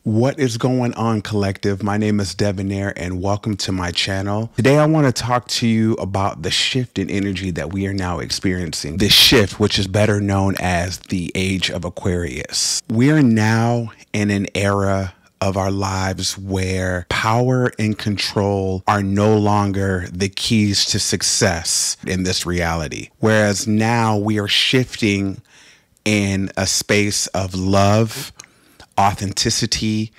What is going on, collective? My name is Debonair and welcome to my channel. Today I want to talk to you about the shift in energy that we are now experiencing. This shift, which is better known as the age of Aquarius. We are now in an era of our lives where power and control are no longer the keys to success in this reality. Whereas now we are shifting in a space of love, authenticity,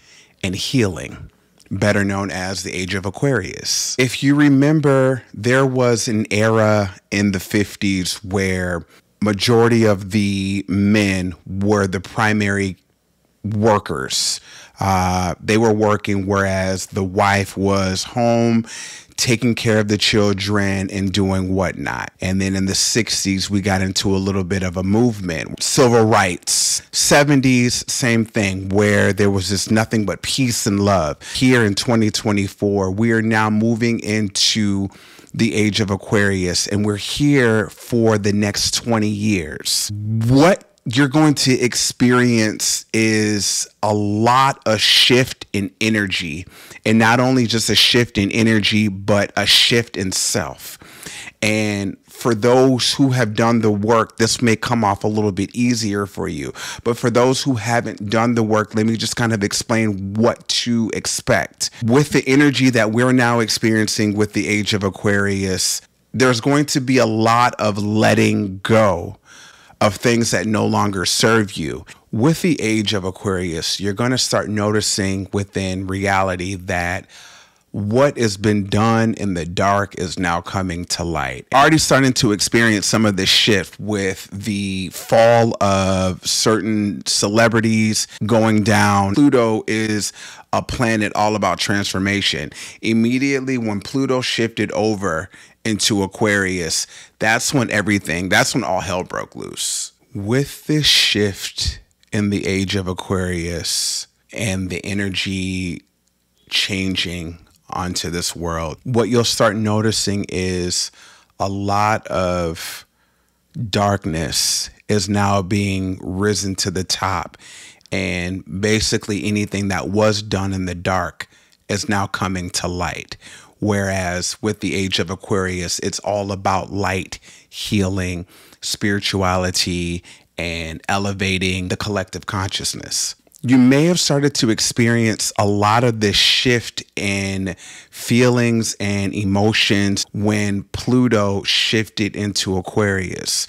and healing, better known as the age of Aquarius. If you remember, there was an era in the 50s where majority of the men were the primary workers. They were working, whereas the wife was home, taking care of the children and doing whatnot. And then in the 60s, we got into a little bit of a movement, civil rights. 70s, same thing, where there was just nothing but peace and love. Here in 2024, we are now moving into the age of Aquarius, and we're here for the next 20 years. What you're going to experience is a lot of shift in energy, and not only just a shift in energy, but a shift in self. And for those who have done the work, this may come off a little bit easier for you. But for those who haven't done the work, let me just kind of explain what to expect. With the energy that we're now experiencing with the age of Aquarius, there's going to be a lot of letting go of things that no longer serve you. With the age of Aquarius, you're going to start noticing within reality that what has been done in the dark is now coming to light. Already starting to experience some of this shift with the fall of certain celebrities going down. Pluto is a planet all about transformation. Immediately when Pluto shifted over into Aquarius, that's when all hell broke loose. With this shift in the age of Aquarius and the energy changing onto this world, what you'll start noticing is a lot of darkness is now being risen to the top. And basically anything that was done in the dark is now coming to light. Whereas with the age of Aquarius, it's all about light, healing, spirituality, and elevating the collective consciousness. You may have started to experience a lot of this shift in feelings and emotions when Pluto shifted into Aquarius.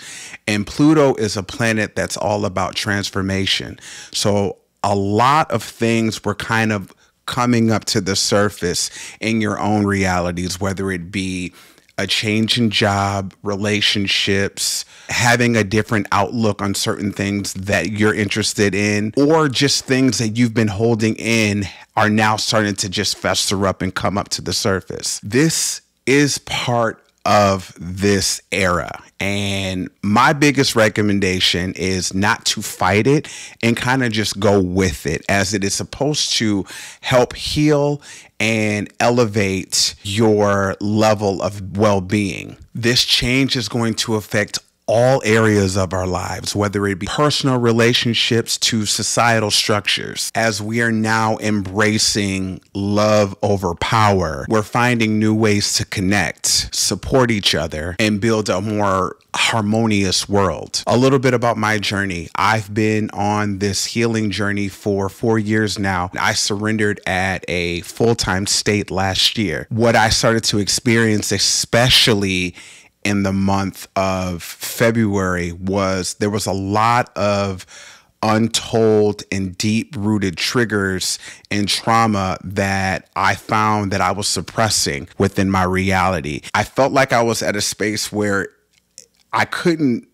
And Pluto is a planet that's all about transformation. So a lot of things were kind of coming up to the surface in your own realities, whether it be a change in job, relationships, having a different outlook on certain things that you're interested in, or just things that you've been holding in are now starting to just fester up and come up to the surface. This is part of this era. And my biggest recommendation is not to fight it and kind of just go with it, as it is supposed to help heal and elevate your level of well-being. This change is going to affect all areas of our lives, whether it be personal relationships to societal structures. As we are now embracing love over power, we're finding new ways to connect, support each other, and build a more harmonious world. A little bit about my journey. I've been on this healing journey for 4 years now. I surrendered at a full-time state last year. What I started to experience, especially in the month of February, there was a lot of untold and deep-rooted triggers and trauma that I found that I was suppressing within my reality. I felt like I was at a space where I couldn't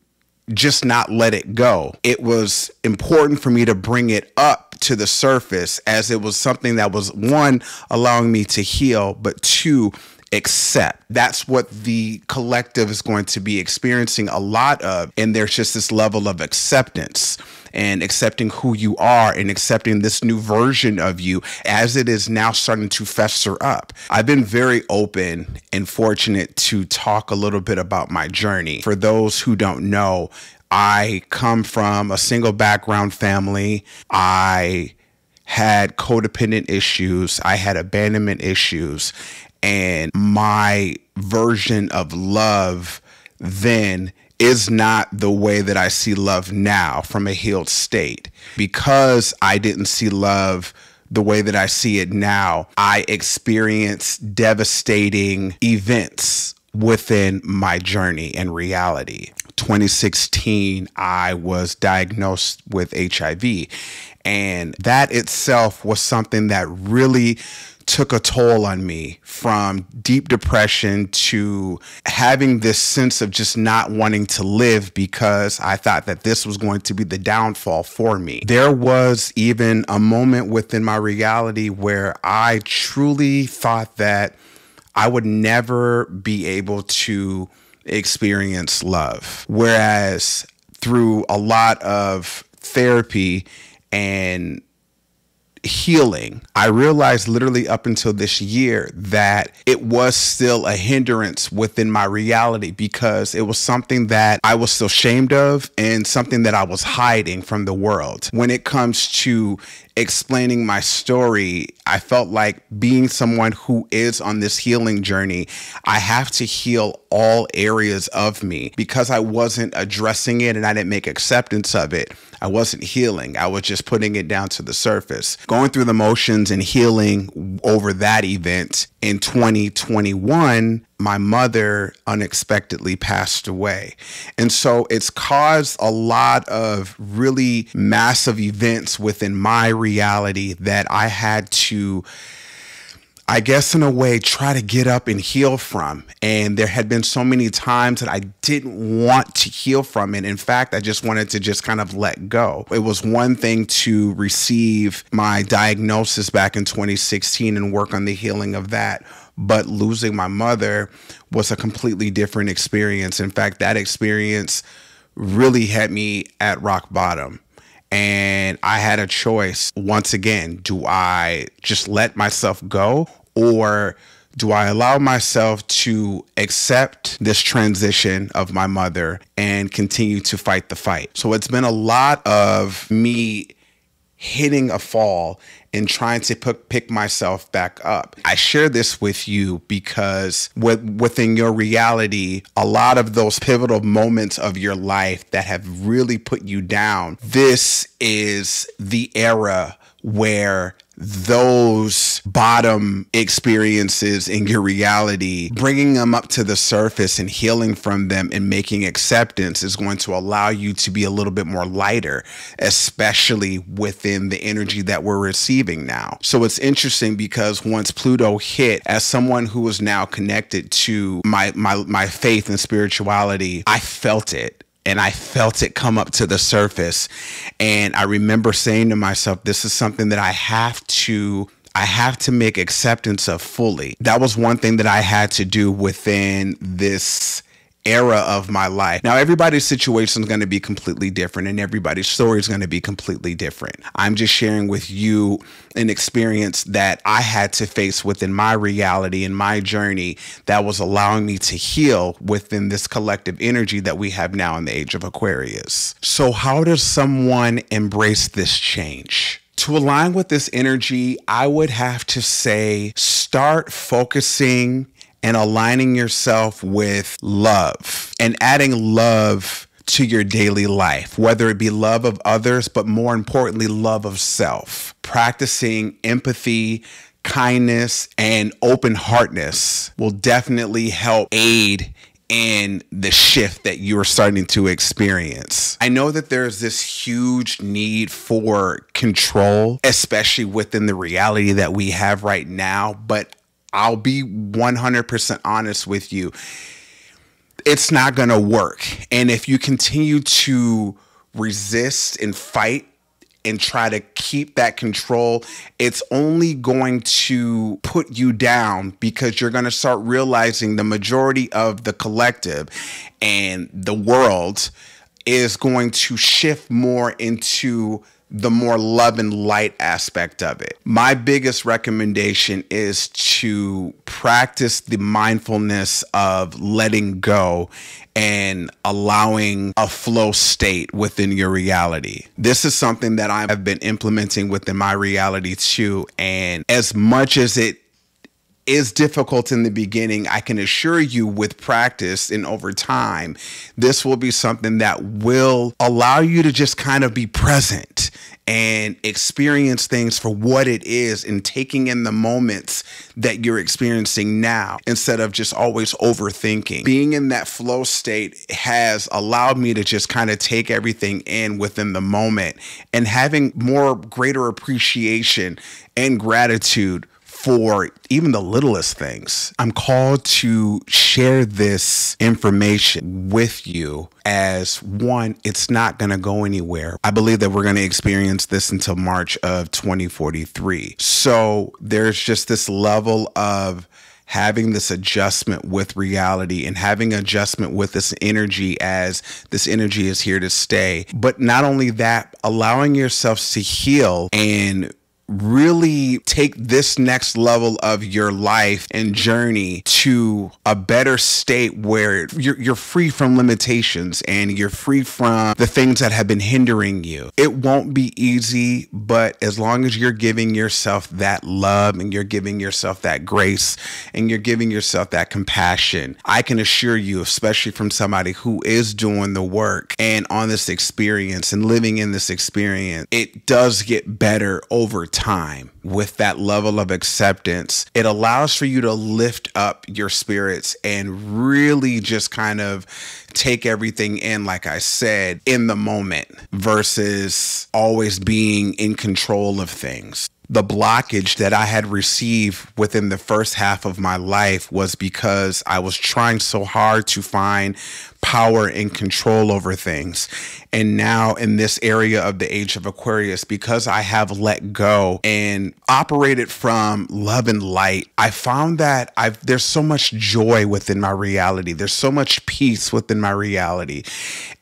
just not let it go. It was important for me to bring it up to the surface, as it was something that was, one, allowing me to heal, but two, accept. That's what the collective is going to be experiencing a lot of. And there's just this level of acceptance and accepting who you are and accepting this new version of you as it is now starting to fester up. I've been very open and fortunate to talk a little bit about my journey. For those who don't know, I come from a single background family. I had codependent issues. I had abandonment issues. And my version of love then is not the way that I see love now from a healed state. Because I didn't see love the way that I see it now, I experienced devastating events within my journey and reality. 2016, I was diagnosed with HIV, and that itself was something that really took a toll on me, from deep depression to having this sense of just not wanting to live because I thought that this was going to be the downfall for me. There was even a moment within my reality where I truly thought that I would never be able to experience love. Whereas through a lot of therapy and healing, I realized literally up until this year that it was still a hindrance within my reality, because it was something that I was still ashamed of and something that I was hiding from the world. When it comes to explaining my story, I felt like, being someone who is on this healing journey, I have to heal all areas of me. Because I wasn't addressing it and I didn't make acceptance of it, I wasn't healing. I was just putting it down to the surface. Going through the motions and healing over that event in 2021, my mother unexpectedly passed away. And so it's caused a lot of really massive events within my reality that I had to, I guess in a way, try to get up and heal from. And there had been so many times that I didn't want to heal from it. In fact, I just wanted to just kind of let go. It was one thing to receive my diagnosis back in 2016 and work on the healing of that. But losing my mother was a completely different experience. In fact, that experience really had me at rock bottom. And I had a choice. Once again, do I just let myself go, or do I allow myself to accept this transition of my mother and continue to fight the fight? So it's been a lot of me hitting a fall and trying to pick myself back up. I share this with you because within your reality, a lot of those pivotal moments of your life that have really put you down, this is the era where those bottom experiences in your reality, bringing them up to the surface and healing from them and making acceptance, is going to allow you to be a little bit more lighter, especially within the energy that we're receiving now. So it's interesting because once Pluto hit, as someone who is now connected to my faith and spirituality, I felt it. And I felt it come up to the surface. And I remember saying to myself, this is something that I have to make acceptance of fully. That was one thing that I had to do within this era of my life. Now, everybody's situation is going to be completely different, and everybody's story is going to be completely different. I'm just sharing with you an experience that I had to face within my reality and my journey that was allowing me to heal within this collective energy that we have now in the age of Aquarius. So how does someone embrace this change? To align with this energy, I would have to say, start focusing and aligning yourself with love and adding love to your daily life, whether it be love of others, but more importantly, love of self. Practicing empathy, kindness, and open-heartedness will definitely help aid in the shift that you are starting to experience. I know that there's this huge need for control, especially within the reality that we have right now, but I'll be 100% honest with you. It's not going to work. And if you continue to resist and fight and try to keep that control, it's only going to put you down, because you're going to start realizing the majority of the collective and the world is going to shift more into the more love and light aspect of it. My biggest recommendation is to practice the mindfulness of letting go and allowing a flow state within your reality. This is something that I have been implementing within my reality too. And as much as it is difficult in the beginning, I can assure you with practice and over time, this will be something that will allow you to just kind of be present and experience things for what it is and taking in the moments that you're experiencing now instead of just always overthinking. Being in that flow state has allowed me to just kind of take everything in within the moment and having more greater appreciation and gratitude for even the littlest things. I'm called to share this information with you as one, it's not going to go anywhere. I believe that we're going to experience this until March of 2043. So there's just this level of having this adjustment with reality and having adjustment with this energy as this energy is here to stay. But not only that, allowing yourselves to heal and really take this next level of your life and journey to a better state where you're free from limitations and you're free from the things that have been hindering you. It won't be easy, but as long as you're giving yourself that love and you're giving yourself that grace and you're giving yourself that compassion, I can assure you, especially from somebody who is doing the work and on this experience and living in this experience, it does get better over time. With that level of acceptance, it allows for you to lift up your spirits and really just kind of take everything in, like I said, in the moment versus always being in control of things. The blockage that I had received within the first half of my life was because I was trying so hard to find power and control over things. And now in this area of the age of Aquarius, because I have let go and operated from love and light, I found that there's so much joy within my reality. There's so much peace within my reality.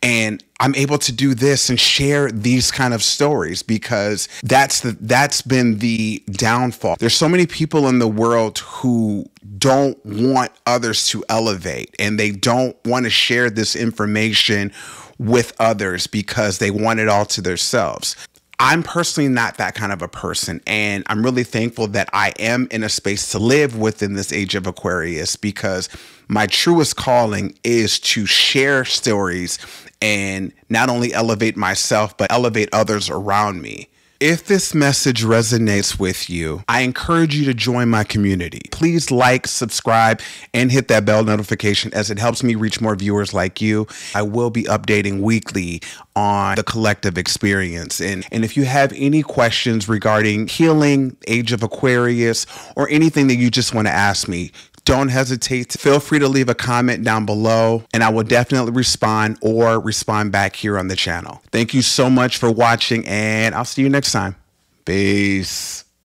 And I'm able to do this and share these kind of stories because that's been the downfall. There's so many people in the world who don't want others to elevate and they don't want to share this information with others because they want it all to themselves. I'm personally not that kind of a person, and I'm really thankful that I am in a space to live within this age of Aquarius because my truest calling is to share stories and not only elevate myself, but elevate others around me. If this message resonates with you, I encourage you to join my community. Please like, subscribe, and hit that bell notification as it helps me reach more viewers like you. I will be updating weekly on the collective experience. And if you have any questions regarding healing, Age of Aquarius, or anything that you just want to ask me, don't hesitate. Feel free to leave a comment down below and I will definitely respond or respond back here on the channel. Thank you so much for watching and I'll see you next time. Peace.